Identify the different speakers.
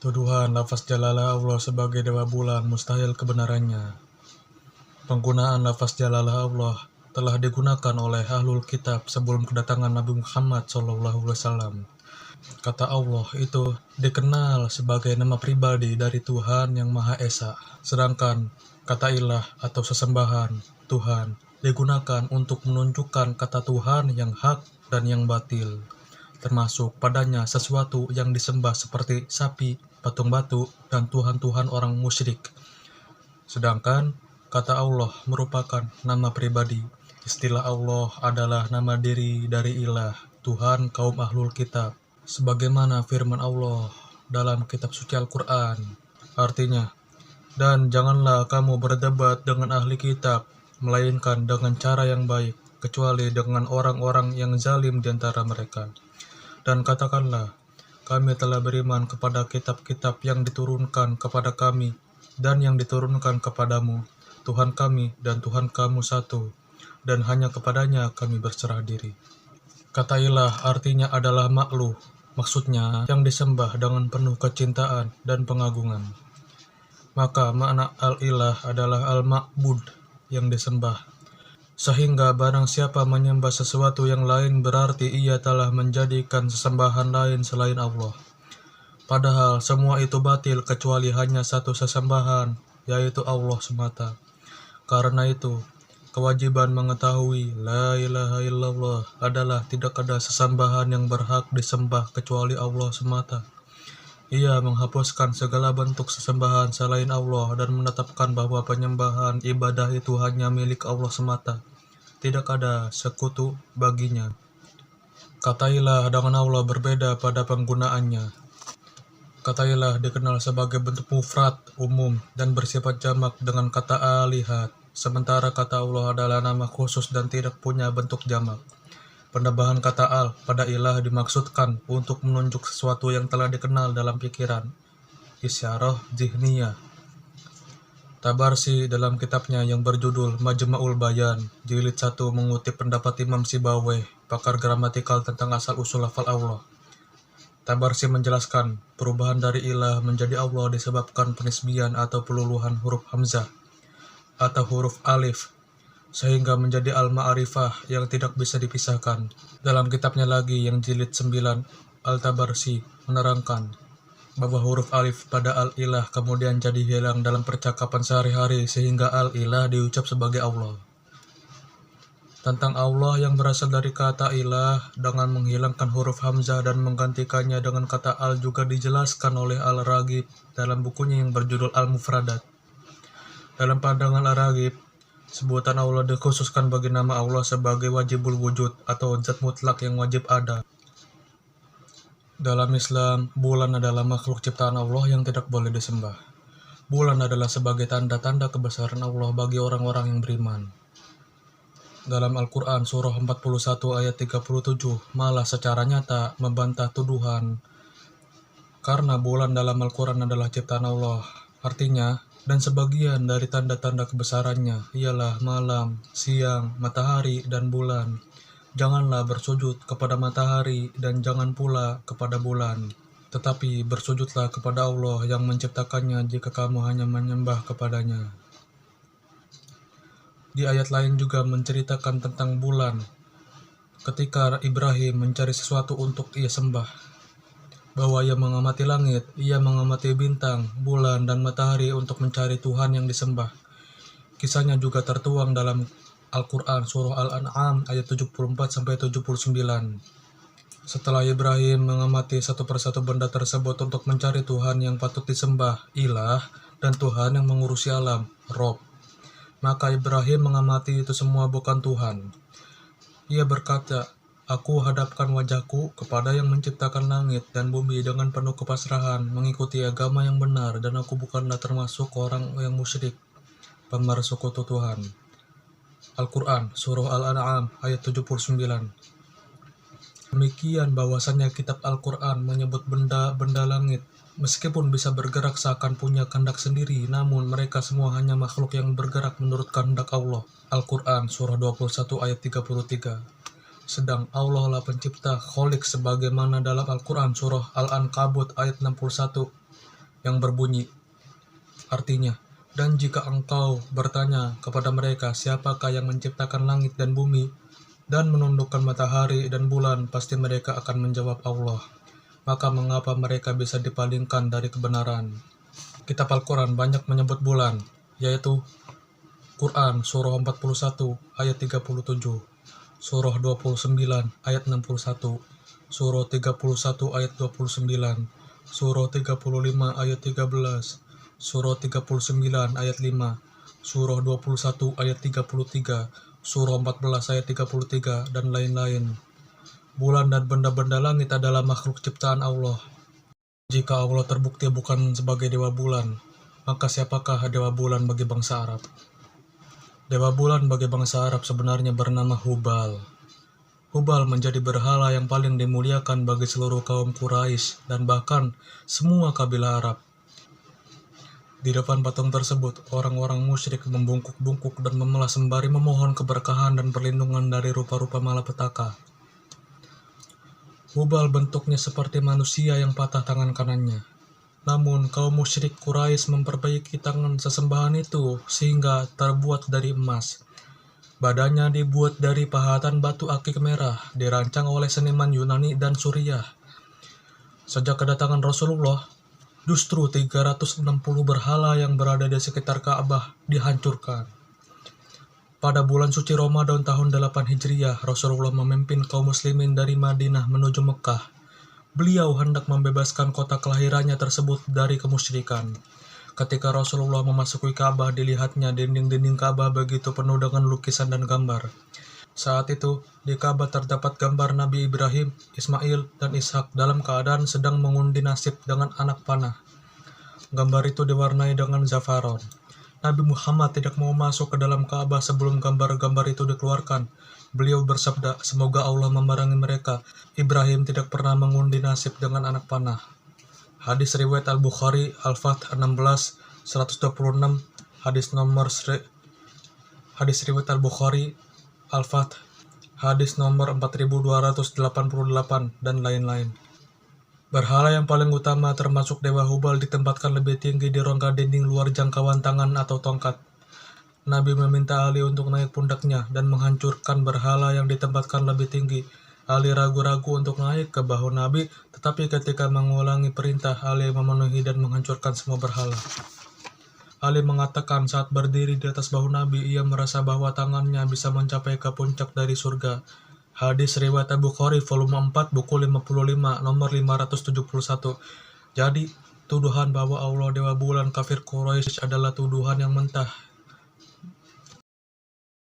Speaker 1: Tuduhan lafaz jalalah Allah sebagai dewa bulan mustahil kebenarannya. Penggunaan lafaz jalalah Allah telah digunakan oleh ahlul kitab sebelum kedatangan Nabi Muhammad SAW. Kata Allah itu dikenal sebagai nama pribadi dari Tuhan yang Maha Esa. Sedangkan kata ilah atau sesembahan, Tuhan, digunakan untuk menunjukkan kata Tuhan yang hak dan yang batil. Termasuk padanya sesuatu yang disembah seperti sapi, patung batu, dan tuhan-tuhan orang musyrik. Sedangkan kata Allah merupakan nama pribadi. Istilah Allah adalah nama diri dari ilah, Tuhan kaum ahlul kitab. Sebagaimana firman Allah dalam kitab suci Al-Quran. Artinya, dan janganlah kamu berdebat dengan ahli kitab, melainkan dengan cara yang baik, kecuali dengan orang-orang yang zalim di antara mereka. Dan katakanlah, kami telah beriman kepada kitab-kitab yang diturunkan kepada kami dan yang diturunkan kepadamu. Tuhan kami dan Tuhan kamu satu, dan hanya kepadanya kami berserah diri. Kata ilah artinya adalah makhluk, maksudnya yang disembah dengan penuh kecintaan dan pengagungan. Maka makna al-ilah adalah al-ma'bud, yang disembah. Sehingga barang siapa menyembah sesuatu yang lain berarti ia telah menjadikan sesembahan lain selain Allah. Padahal semua itu batil kecuali hanya satu sesembahan, yaitu Allah semata. Karena itu, kewajiban mengetahui La ilaha illallah adalah tidak ada sesembahan yang berhak disembah kecuali Allah semata. Ia menghapuskan segala bentuk sesembahan selain Allah dan menetapkan bahwa penyembahan ibadah itu hanya milik Allah semata. Tidak ada sekutu baginya. Katailah dengan Allah berbeda pada penggunaannya. Katailah dikenal sebagai bentuk mufrad, umum, dan bersifat jamak dengan kata alihat. Sementara kata Allah adalah nama khusus dan tidak punya bentuk jamak. Penambahan kata al pada ilah dimaksudkan untuk menunjuk sesuatu yang telah dikenal dalam pikiran. Isyarah zihniyah. Tabarsi dalam kitabnya yang berjudul Majma'ul Bayan, jilid 1 mengutip pendapat Imam Sibawayh, pakar gramatikal tentang asal-usul lafal Allah. Tabarsi menjelaskan, perubahan dari ilah menjadi Allah disebabkan penisbian atau peluluhan huruf hamzah atau huruf alif, sehingga menjadi al-ma'rifah yang tidak bisa dipisahkan. Dalam kitabnya lagi yang jilid 9, Al-Tabarsi menerangkan bahwa huruf alif pada al-ilah kemudian jadi hilang dalam percakapan sehari-hari sehingga al-ilah diucap sebagai Allah. Tentang Allah yang berasal dari kata ilah dengan menghilangkan huruf hamzah dan menggantikannya dengan kata al juga dijelaskan oleh Al-Raghib dalam bukunya yang berjudul Al-Mufradat. Dalam pandangan Al-Raghib, sebutan Allah dikhususkan bagi nama Allah sebagai wajibul wujud atau zat mutlak yang wajib ada. Dalam Islam, bulan adalah makhluk ciptaan Allah yang tidak boleh disembah. Bulan adalah sebagai tanda-tanda kebesaran Allah bagi orang-orang yang beriman. Dalam Al-Quran surah 41 ayat 37 malah secara nyata membantah tuduhan karena bulan dalam Al-Quran adalah ciptaan Allah. Artinya, dan sebagian dari tanda-tanda kebesarannya ialah malam, siang, matahari, dan bulan. Janganlah bersujud kepada matahari dan jangan pula kepada bulan. Tetapi bersujudlah kepada Allah yang menciptakannya jika kamu hanya menyembah kepadanya. Di ayat lain juga menceritakan tentang bulan. Ketika Ibrahim mencari sesuatu untuk ia sembah, bahwa ia mengamati langit, ia mengamati bintang, bulan, dan matahari untuk mencari Tuhan yang disembah. Kisahnya juga tertuang dalam Al-Quran surah Al-An'am ayat 74-79. Setelah Ibrahim mengamati satu persatu benda tersebut untuk mencari Tuhan yang patut disembah, ilah, dan Tuhan yang mengurusi alam, Rob, maka Ibrahim mengamati itu semua bukan Tuhan. Ia berkata, aku hadapkan wajahku kepada yang menciptakan langit dan bumi dengan penuh kepasrahan, mengikuti agama yang benar, dan aku bukanlah termasuk orang yang musyrik, pemersekutu Tuhan. Al-Quran surah Al-An'am ayat 79. Demikian bahwasannya kitab Al-Quran menyebut benda-benda langit meskipun bisa bergerak seakan punya kehendak sendiri, namun mereka semua hanya makhluk yang bergerak menurut kehendak Allah. Al-Quran surah 21 ayat 33. Sedang Allah lah pencipta Kholik sebagaimana dalam Al-Quran surah Al-Ankabut ayat 61 yang berbunyi, artinya, dan jika engkau bertanya kepada mereka siapakah yang menciptakan langit dan bumi dan menundukkan matahari dan bulan, pasti mereka akan menjawab Allah. Maka mengapa mereka bisa dipalingkan dari kebenaran? Kitab Al-Quran banyak menyebut bulan, yaitu Quran surah 41 ayat 37, surah 29 ayat 61, surah 31 ayat 29, surah 35 ayat 13, surah 39 ayat 5, surah 21 ayat 33, surah 14 ayat 33, dan lain-lain. Bulan dan benda-benda langit adalah makhluk ciptaan Allah. Jika Allah terbukti bukan sebagai dewa bulan, maka siapakah dewa bulan bagi bangsa Arab? Dewa bulan bagi bangsa Arab sebenarnya bernama Hubal. Hubal menjadi berhala yang paling dimuliakan bagi seluruh kaum Quraisy dan bahkan semua kabilah Arab. Di depan patung tersebut, orang-orang musyrik membungkuk-bungkuk dan memelah sembari memohon keberkahan dan perlindungan dari rupa-rupa malapetaka. Hubal bentuknya seperti manusia yang patah tangan kanannya. Namun, kaum musyrik Quraisy memperbaiki tangan sesembahan itu sehingga terbuat dari emas. Badannya dibuat dari pahatan batu akik merah, dirancang oleh seniman Yunani dan Suriah. Sejak kedatangan Rasulullah, justru 360 berhala yang berada di sekitar Ka'bah dihancurkan. Pada bulan suci Ramadan tahun 8 Hijriah, Rasulullah memimpin kaum muslimin dari Madinah menuju Mekah. Beliau hendak membebaskan kota kelahirannya tersebut dari kemusyrikan. Ketika Rasulullah memasuki Ka'bah, dilihatnya dinding-dinding Ka'bah begitu penuh dengan lukisan dan gambar. Saat itu, di Ka'bah terdapat gambar Nabi Ibrahim, Ismail, dan Ishak dalam keadaan sedang mengundi nasib dengan anak panah. Gambar itu diwarnai dengan zafaron. Nabi Muhammad tidak mau masuk ke dalam Ka'bah sebelum gambar-gambar itu dikeluarkan. Beliau bersabda, semoga Allah memerangi mereka. Ibrahim tidak pernah mengundi nasib dengan anak panah. Hadis riwayat Al-Bukhari, Al-Fath 16, 126, hadis riwayat Al-Bukhari, Al-Fath, hadis nomor 4288, dan lain-lain. Berhala yang paling utama termasuk Dewa Hubal ditempatkan lebih tinggi di rongga dinding luar jangkauan tangan atau tongkat. Nabi meminta Ali untuk naik pundaknya dan menghancurkan berhala yang ditempatkan lebih tinggi. Ali ragu-ragu untuk naik ke bahu Nabi, tetapi ketika mengulangi perintah, Ali memenuhi dan menghancurkan semua berhala. Ali mengatakan saat berdiri di atas bahu Nabi, ia merasa bahwa tangannya bisa mencapai ke puncak dari surga. Hadis riwayat Al-Bukhari volume 4 buku 55 nomor 571. Jadi, tuduhan bahwa Allah Dewa Bulan kafir Quraisy adalah tuduhan yang mentah